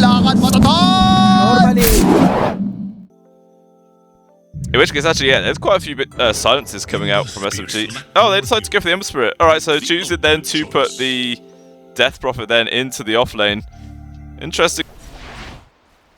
lakad matatag! Normally. In which case, actually, yeah, there's quite a few silences coming out from SMG. Oh, they decided to go for the Ember Spirit. Alright, so choosing then to put the Death Prophet then into the off lane. Interesting.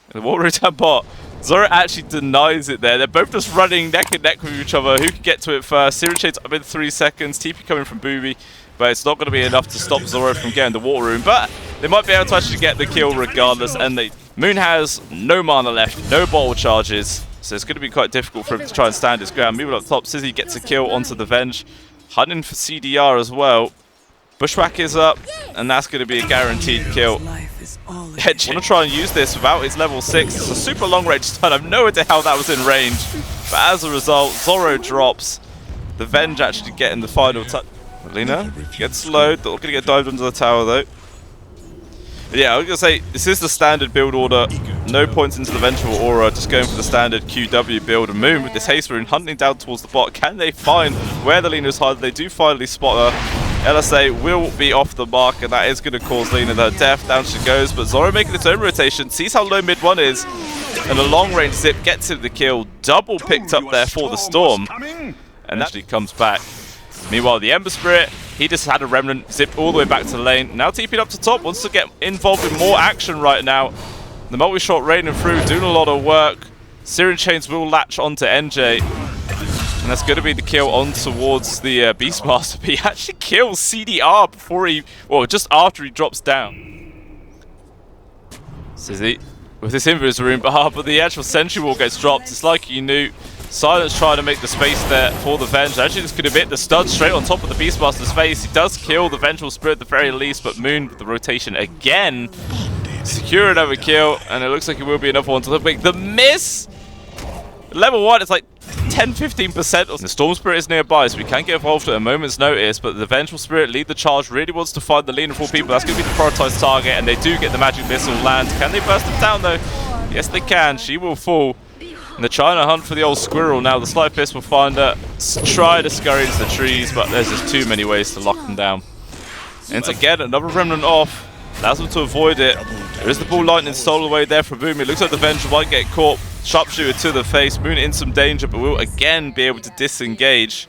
The War Rotan bot. Zoro actually denies it there. They're both just running neck and neck with each other. Who can get to it first? Siren Chain's up in 3 seconds. TP coming from Boomy. But it's not going to be enough to stop Zoro from getting the Water Rune. But they might be able to actually get the kill regardless. And Moon has no mana left, no bottle charges. So it's going to be quite difficult for him to try and stand his ground. Moving up top, Sizzy gets a kill onto the Venge. Hunting for CDR as well. Bushwhack is up, and that's going to be a guaranteed kill. Edge want to try and use this without his level 6. It's a super long range stun. I have no idea how that was in range. But as a result, Zoro drops. The Venge actually getting the final touch. Lina gets slowed. They're going to get dived under the tower though. But yeah, I was going to say, this is the standard build order. No points into the Vengeful Aura, just going for the standard QW build. And Moon with this haste rune hunting down towards the bot. Can they find where the Lina is hiding? They do finally spot her. LSA will be off the mark, and that is going to cause Lina the death. Down she goes, but Zoro making its own rotation. Sees how low mid one is. And a long range zip gets him the kill. Double picked up there for the Storm. And actually comes back. Meanwhile, the Ember Spirit, he just had a Remnant zip all the way back to the lane. Now TP'd up to top, wants to get involved in more action right now. The multi-shot raining through, doing a lot of work. Siren Chains will latch onto NJ. And that's going to be the kill on towards the Beastmaster. But he actually kills CDR before just after he drops down. Sizzy with this Invis Rune, but the actual Sentry Wall gets dropped. It's like you knew. Silence trying to make the space there for the Venge. Actually, this could have hit the stud straight on top of the Beastmaster's face. He does kill the Vengeful Spirit at the very least, but Moon with the rotation again. Secure another kill, and it looks like it will be another one to look big. The miss! Level 1, it's like 10-15%. The Storm Spirit is nearby, so we can get involved at a moment's notice, but the Vengeful Spirit lead the charge, really wants to find the Lina 4 people. That's going to be the prioritized target, and they do get the Magic Missile land. Can they burst them down, though? Yes, they can. She will fall. And they're trying to hunt for the old squirrel now. The Slight Fist will find her, try to scurry into the trees, but there's just too many ways to lock them down. And again, another Remnant off. Allows them to avoid it. There is the Ball Lightning stolen away there from Boom. It looks like the Venge might get caught. Sharpshooter to the face. Moon in some danger, but will again be able to disengage.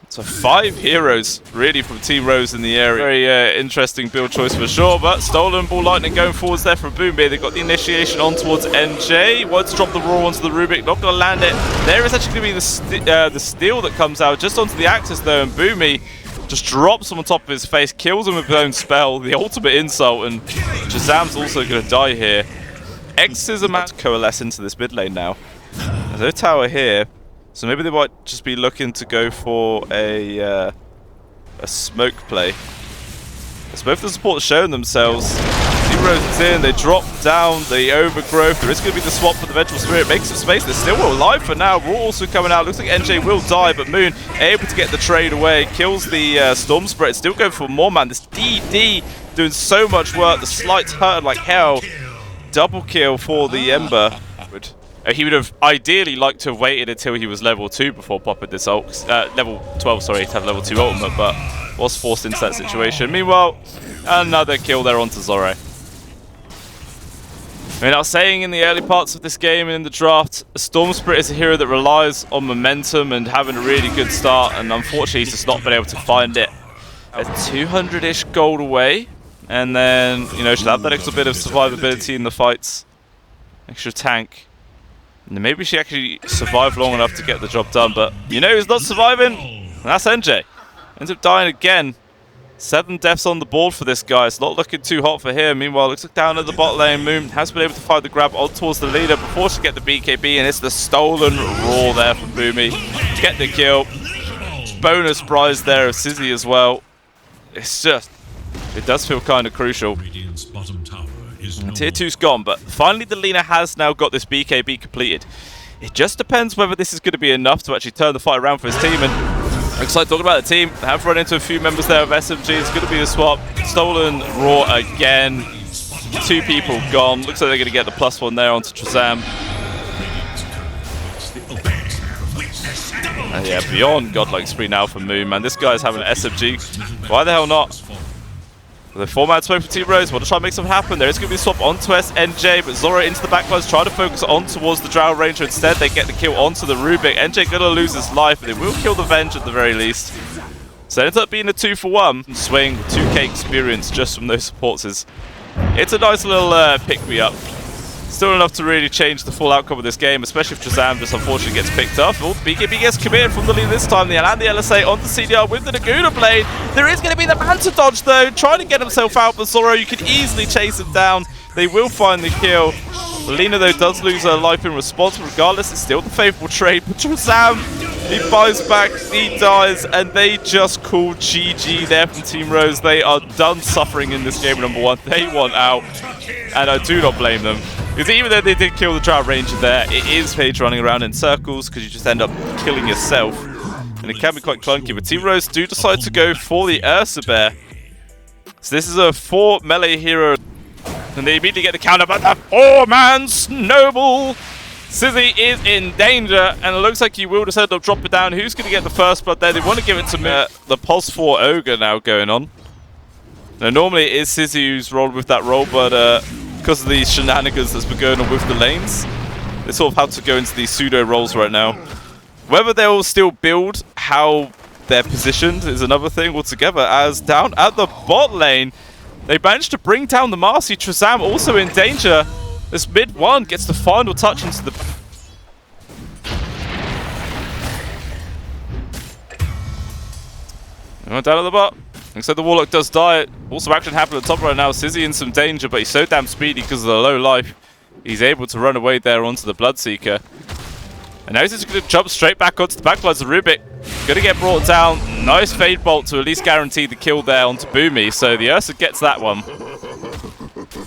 So 5 heroes really from Team Rose in the area. Very interesting build choice for sure, but stolen Ball Lightning going forwards there from Boom. They've got the initiation on towards NJ. Wants to drop the Roar onto the Rubik, not going to land it. There is actually going to be the steal that comes out just onto the Axis though, and Boomy just drops him on top of his face, kills him with his own spell, the ultimate insult, and Shazam's also going to die here. X is about to coalesce into this mid lane now. There's no tower here. So maybe they might just be looking to go for a smoke play. As both the supports showing themselves. Team Rose is in, they drop down the overgrowth. There is going to be the swap for the Vengeful Spirit, makes some space. They're still alive for now. Raw also coming out. Looks like NJ will die, but Moon able to get the trade away. Kills the Storm Spirit. Still going for more, man. This DD doing so much work. The Slight's hurt like hell. Double kill for the Ember. He would have ideally liked to have waited until he was level 2 before popping this ult. Level 12, sorry, to have level 2 ultimate, but was forced into that situation. Meanwhile, another kill there onto Zoro. I mean, I was saying in the early parts of this game and in the draft, Storm Spirit is a hero that relies on momentum and having a really good start, and unfortunately he's just not been able to find it. A 200-ish gold away, and then, you know, she'll have that extra bit of survivability in the fights. Extra tank. And maybe she actually survived long enough to get the job done, but you know who's not surviving? And that's NJ. Ends up dying again. 7 deaths on the board for this guy. It's not looking too hot for him. Meanwhile, looks like down at the bot lane. Moon has been able to find the grab on towards the leader before she get the BKB, and it's the stolen Roar there from Boomy. Get the kill. Bonus prize there of Sizzy as well. It's just, it does feel kind of crucial. And tier 2's gone, but finally the Lina has now got this BKB completed. It just depends whether this is going to be enough to actually turn the fight around for his team. And excited talking about the team. I have run into a few members there of SMG. It's going to be a swap. Stolen Roar again. 2 people gone. Looks like they're going to get the +1 there onto Shazam. And yeah, beyond godlike spree now for Moon, man. This guy's having an SMG. Why the hell not? The 4-man smoke for Team Rose. Want to try and make something happen. There is going to be a swap onto SNJ, but Zoro into the backlines, trying to focus on towards the Drow Ranger. Instead, they get the kill onto the Rubik. NJ going to lose his life, but they will kill the Venge at the very least. So it ends up being a 2-for-1. Swing, 2k experience just from those supports. It's a nice little pick-me-up. Still enough to really change the full outcome of this game, especially if Shazam just unfortunately gets picked up. Oh, BKB gets committed from the lead this time. They land the LSA onto CDR with the Laguna Blade. There is going to be the Manta dodge though, trying to get himself out, but Zoro, you can easily chase him down. They will find the kill. Lina though does lose her life in response, but regardless, it's still the favourable trade. But Shazam, he buys back, he dies, and they just call GG there from Team Rose. They are done suffering in this game, number one. They want out, and I do not blame them. Because even though they did kill the Drow Ranger there, it is Paige running around in circles because you just end up killing yourself. And it can be quite clunky, but Team Rose do decide to go for the Ursa Bear. So this is a 4 melee hero. And they immediately get the counter, but the 4-man snowball! Sizzy is in danger, and it looks like he will just end up dropping down. Who's going to get the first blood there? They want to give it to the Pulse 4 Ogre now going on. Now normally it is Sizzy who's rolled with that role, but because of these shenanigans that's been going on with the lanes, they sort of have to go into these pseudo roles right now. Whether they'll still build how they're positioned is another thing altogether, as down at the bot lane, they managed to bring down the Marcy. Shazam also in danger. This mid one gets the final touch into the... Down at the bot. So the Warlock does die. Also action happening at the top right now. Sizzy in some danger, but he's so damn speedy because of the low life. He's able to run away there onto the Bloodseeker. And now he's just going to jump straight back onto the backlines of Rubik. Going to get brought down. Nice Fade Bolt to at least guarantee the kill there onto Boomy. So the Ursa gets that one.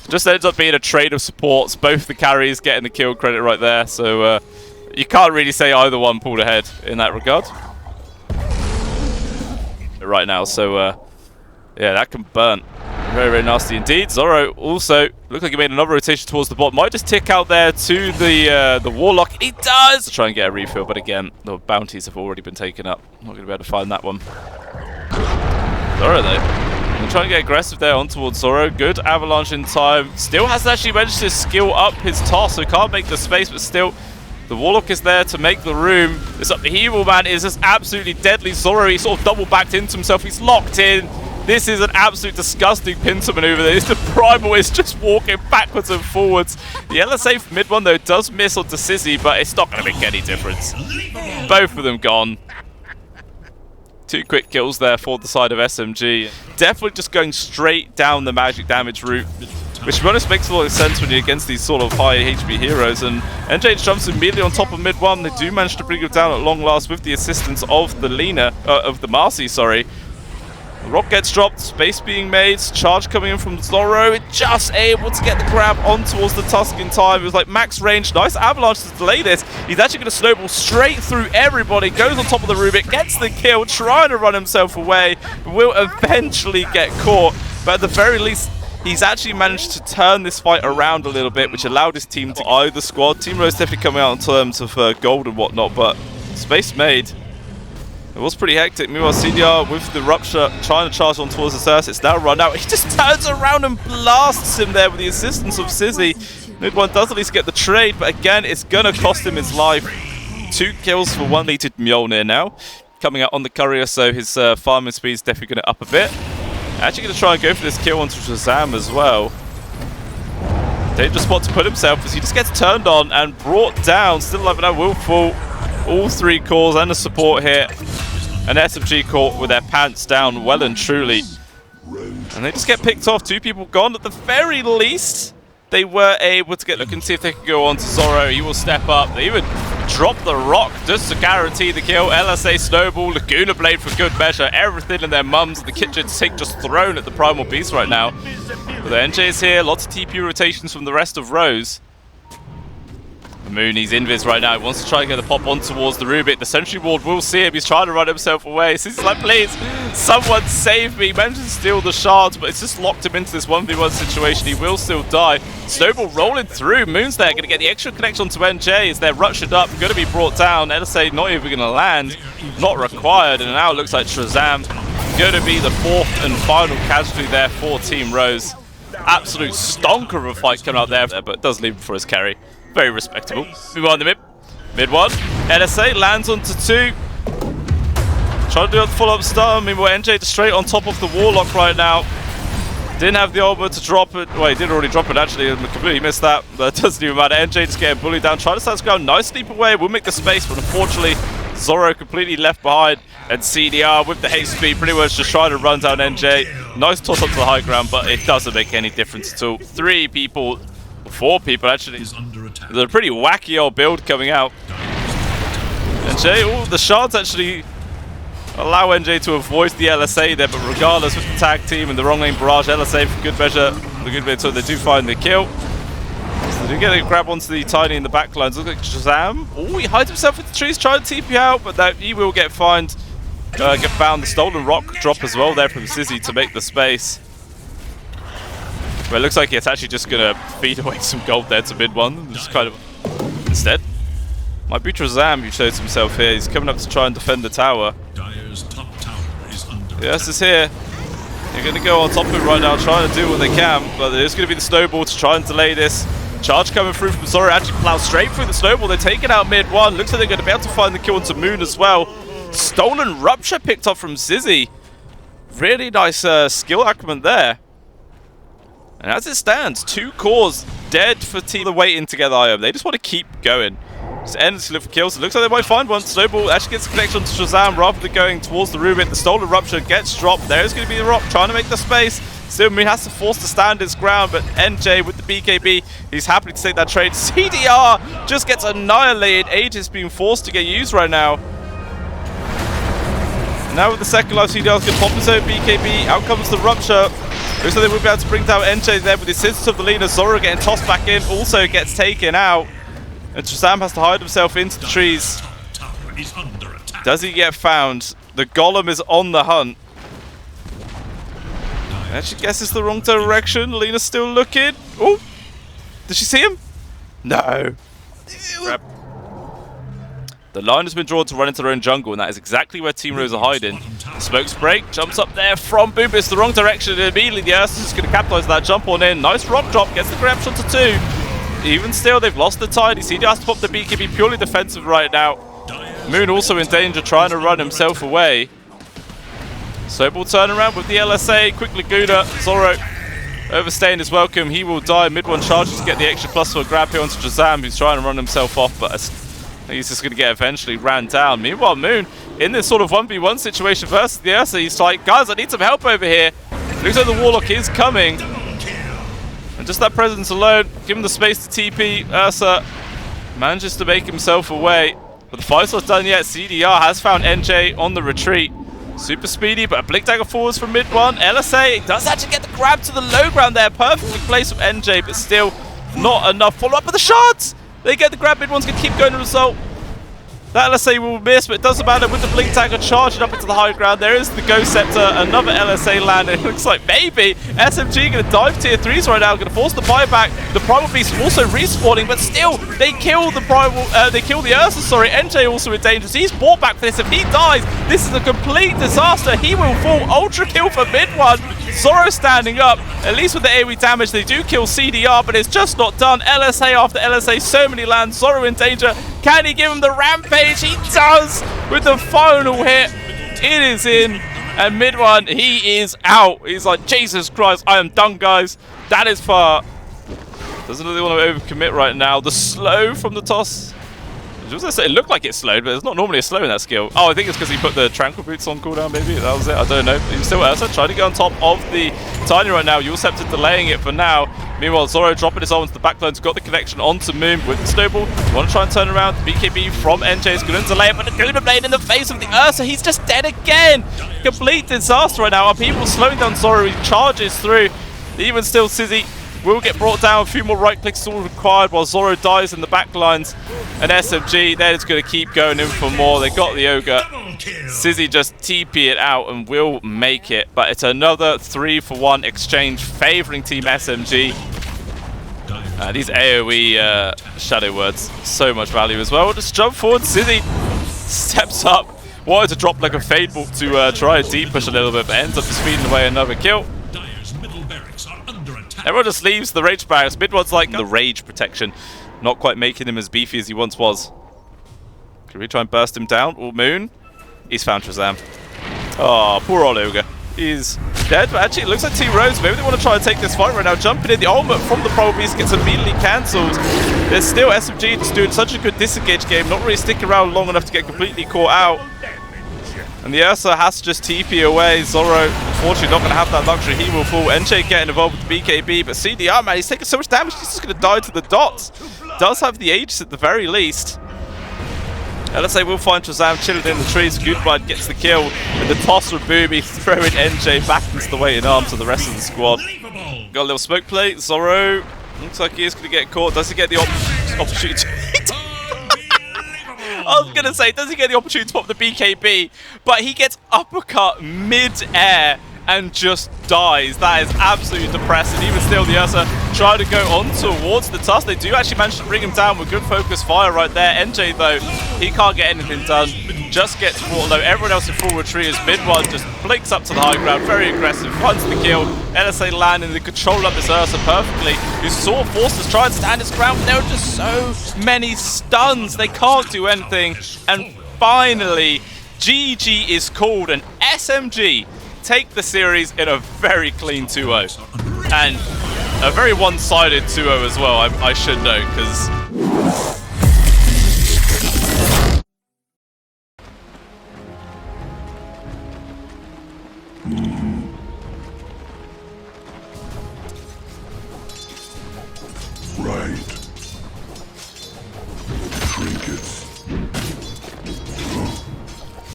Just ends up being a trade of supports. Both the carries getting the kill credit right there. So you can't really say either one pulled ahead in that regard. Right now, so yeah, that can burn. Very, very nasty indeed. Zoro also looks like he made another rotation towards the bot. Might just tick out there to the Warlock. He does! Try and get a refill, but again, the bounties have already been taken up. Not going to be able to find that one. Zoro though, going to try and get aggressive there on towards Zoro. Good avalanche in time. Still hasn't actually managed to skill up his toss, so can't make the space, but still... The Warlock is there to make the room. This upheaval man is just absolutely deadly. Zoro, he sort of double backed into himself. He's locked in. This is an absolute disgusting pincer maneuver. The Primal is just walking backwards and forwards. The LSA for mid one though does miss onto Sizzy, but it's not going to make any difference. Both of them gone. 2 quick kills there for the side of SMG. Definitely just going straight down the magic damage route, which to be honest makes a lot of sense when you're against these sort of high HP heroes. And NJ jumps immediately on top of mid one. They do manage to bring him down at long last with the assistance of the Lina, of the Marcy, sorry. The rock gets dropped, space being made, charge coming in from Zoro, just able to get the grab on towards the Tusk in time. It was like max range, nice avalanche to delay this. He's actually going to snowball straight through everybody, goes on top of the Rubik, gets the kill, trying to run himself away, but will eventually get caught. But at the very least, he's actually managed to turn this fight around a little bit, which allowed his team to eye the squad. Team Rose definitely coming out in terms of gold and whatnot, but space made. It was pretty hectic. Meanwhile, CDR with the Rupture trying to charge on towards the Cersei. It's now run out. He just turns around and blasts him there with the assistance of Sizzy. Mid one does at least get the trade, but again, it's going to cost him his life. 2 kills for 1 deleted Mjolnir now. Coming out on the courier, so his farming speed is definitely going to up a bit. Actually going to try and go for this kill onto Shazam as well. Dangerous spot to put himself as he just gets turned on and brought down. Still alive now, will fall. All 3 calls and a support here. And SMG caught with their pants down well and truly. And they just get picked off. 2 people gone. At the very least, they were able to get... Look and see if they can go on to Zoro. He will step up. They even drop the rock just to guarantee the kill. LSA Snowball, Laguna Blade for good measure. Everything in their mums. The kitchen sink just thrown at the Primal Beast right now. But the NJ is here. Lots of TP rotations from the rest of Rose. Moon, he's invis right now. He wants to try and get the pop on towards the Rubik. The Sentry Ward will see him. He's trying to run himself away. So he's like, please, someone save me. He managed to steal the shards, but it's just locked him into this 1v1 situation. He will still die. Snowball rolling through. Moon's there. Going to get the extra connection onto NJ as they're ruptured up. Going to be brought down. LSA not even going to land. Not required. And now it looks like Shazam going to be the fourth and final casualty there for Team Rose. Absolute stonker of a fight coming out there, but does leave him for his carry. Very respectable. Move on the mid. Mid one. LSA lands onto 2. Trying to do a full-up stun. Meanwhile, NJ just straight on top of the Warlock right now. Didn't have the armor to drop it. Well, he did already drop it actually. I completely missed that. But it doesn't even matter. NJ just getting bullied down. Trying to stand his ground. Nice leap away. Will make the space, but unfortunately, Zoro completely left behind. And CDR with the haste speed pretty much just trying to run down NJ. Nice toss up to the high ground, but it doesn't make any difference at all. 4 people actually. There's a pretty wacky old build coming out. NJ, the shards actually allow NJ to avoid the LSA there, but regardless with the tag team and the wrong lane barrage, LSA for good measure, so they do find the kill. So they do get a grab onto the Tiny in the backlines. Looks like Shazam. Oh, he hides himself with the trees, trying to TP out, but that he will get found. Get found. The stolen rock drop as well there from Sizzy to make the space. But it looks like it's actually just gonna feed away some gold there to mid one. Just kind of instead. Might be Shazam who shows himself here. He's coming up to try and defend the tower. Yes, it's here. They're going to go on top of it right now, trying to do what they can, but there's going to be the snowball to try and delay this. Charge coming through from Zoro, actually plows straight through the snowball. They're taking out mid one. Looks like they're going to be able to find the kill onto Moon as well. Stolen Rupture picked up from Zizzy. Really nice skill acumen there. And as it stands, 2 cores dead for Team waiting together. IO. They just want to keep going. Just endlessly look for kills. It looks like they might find one. Snowball actually gets a connection to Shazam rather than going towards the Rubik. The Stolen Rupture gets dropped. There's going to be the Rock trying to make the space. Still, Moon has to force to stand his ground, but NJ with the BKB, he's happy to take that trade. CDR just gets annihilated. Aegis being forced to get used right now. Now with the second life, CDR's going to pop his own BKB. Out comes the Rupture. Looks like they will be able to bring down NJ there with the assistance of the Lena. Zoro getting tossed back in, also gets taken out. And Shazam has to hide himself into the trees. Does he get found? The Golem is on the hunt. Actually guesses the wrong direction. Lena's still looking. Oh! Did she see him? No. Crap. The line has been drawn to run into their own jungle, and that is exactly where Team Rose are hiding. Smokes break, jumps up there from Boobis, the wrong direction, and immediately the Ursus is going to capitalize that, jump on in. Nice rock drop, gets the grab shot to 2. Even still, they've lost the Tiny. CJ has to pop the BKB purely defensive right now. Moon also in danger, trying to run himself away. Snowball turn around with the LSA. Quick Laguna. Zoro overstaying his welcome. He will die. Mid one charges to get the extra plus for a grab here onto Shazam, who's trying to run himself off, but he's just going to get eventually ran down. Meanwhile, Moon, in this sort of 1v1 situation versus the Ursa, he's like, guys, I need some help over here. Looks like the Warlock is coming. And just that presence alone, give him the space to TP. Ursa manages to make himself away. But the fight's not done yet. CDR has found NJ on the retreat. Super speedy, but a blink dagger forwards from mid one. LSA does actually get the grab to the low ground there. Perfectly placed from NJ, but still not enough. Follow up with the shots! They get the grab, mid one's going to keep going to result. That LSA will miss, but it doesn't matter with the blink dagger charging up into the high ground. There is the Ghost Scepter, another LSA land. It looks like maybe SMG going to dive tier 3s right now, going to force the buyback. The Primal Beast also respawning, but still they kill the Primal, they kill the Ursa, sorry. NJ also in danger, so he's brought back for this. If he dies, this is a complete disaster. He will fall. Ultra kill for mid one. Zoro standing up, at least with the AoE damage. They do kill CDR, but it's just not done. LSA after LSA, so many lands. Zoro in danger. Can he give him the rampage? He does with the final hit. It is in. And mid one, he is out. He's like, Jesus Christ, I am done, guys. That is far. Doesn't really want to overcommit right now. The slow from the toss. It looked like it slowed, but it's not normally a slow in that skill. Oh, I think it's because he put the Tranquil Boots on cooldown, maybe. That was it. I don't know. He's still Ursa trying to get on top of the Tiny right now. Yulceptor delaying it for now. Meanwhile, Zoro dropping his arm into the backline's got the connection onto Moon with the Snowball. Want to try and turn around. The BKB from NJ is going to delay it, but the Guna Blade in the face of the Ursa. He's just dead again. Complete disaster right now. Are people slowing down Zoro? He charges through. Even still, Sizzy will get brought down. A few more right clicks all required while Zoro dies in the back lines. And SMG, they're just going to keep going in for more. They got the Ogre. Sizzy just TP it out and will make it. But it's another 3-for-1 exchange favouring Team SMG. These AoE Shadow Words, so much value as well. Just jump forward. Sizzy steps up Wanted to drop like a fade bolt to try and deep push a little bit, but ends up just feeding away another kill. Everyone just leaves the rage barracks. Mid one's like the rage protection, not quite making him as beefy as he once was. Can we try and burst him down? Or Moon? He's found Shazam. Oh, poor old Ogre. He's dead, but actually it looks like T-Rose. Maybe they want to try and take this fight right now. Jumping in, the ultimate from the Probe Beast gets immediately cancelled. There's still SMG just doing such a good disengage game, not really sticking around long enough to get completely caught out. And the Ursa has to just TP away. Zoro, unfortunately, not going to have that luxury. He will fall. NJ getting involved with the BKB, but CDR, man, he's taking so much damage, he's just going to die to the dots. Does have the Aegis at the very least. Let's say we'll find Shazam chilling in the trees. Goodbye gets the kill. And the toss from Boomy throwing NJ back into the waiting arms of the rest of the squad. Got a little smoke play. Zoro looks like he is going to get caught. Does he get the opportunity? I was going to say, does he get the opportunity to pop the BKB? But he gets uppercut mid-air and just dies. That is absolutely depressing. Even still, the Ursa try to go on towards the tusk. They do actually manage to bring him down with good focus fire right there. NJ, though, he can't get anything done. Just gets caught, though. Everyone else in full retreat as mid-one just blinks up to the high ground. Very aggressive. Finds the kill. LSA landing the control up this Ursa perfectly. Who saw Forces try and stand his ground, but there are just so many stuns. They can't do anything. And finally, GG is called, and SMG take the series in a very clean 2-0. And a very one-sided 2-0 as well, I should note, because